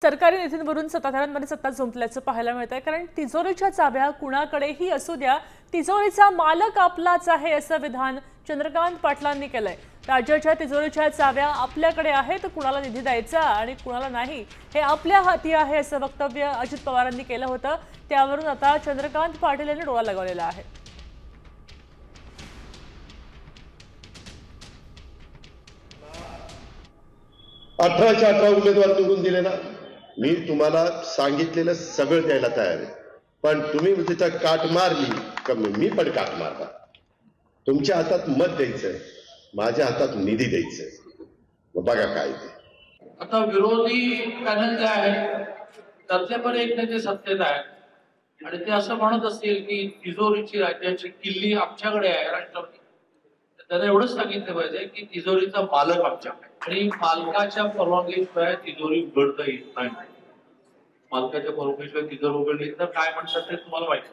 सरकारी निधींवरून सत्ताधाऱ्यांमध्ये सत्ता झुंपल्याचं पाहायला मिळत आहे। कारण तिजोरीच्या चाव्या कुणाकडेही असू द्या, तिजोरीचा मालक आपलाच आहे असं विधान चंद्रकांत पाटलांनी केलंय। राज्याच्या तिजोरीच्या चाव्या आपल्याकडे आहेत, कुणाला निधी द्यायचा आणि कुणाला नाही हे आपल्या हाती आहे असं वक्तव्य अजित पवारांनी केलं होतं। त्यावरून आता चंद्रकांत पाटील यांनी डोळा लगावलेला आहे। अठराच्या 18 उमेदवार निवडून दिले ना, मी तुम्हाला सांगितलेलं सगळं द्यायला तयार आहे, पण तुम्ही तिथं काट मारली का मी पण काट मारला। तुमच्या हातात मत द्यायचंय, माझ्या हातात निधी द्यायचंय, बघा काय ते। आता विरोधी पॅनल जे आहे त्यातले पण एक नेते सत्तेत आहेत आणि ते असं म्हणत असतील की तिजोरीची राज्याची किल्ली आमच्याकडे आहे। राष्ट्रपती त्यांना एवढंच सांगितलं पाहिजे की तिजोरीचा मालक आमच्याकडे आणि मालकाच्या परवानगीशिवाय तिजोरी उघडता येत नाही। मालकाच्या परवानगीशिवाय तिजोरी उघडली तर काय म्हणतात ते तुम्हाला माहिती।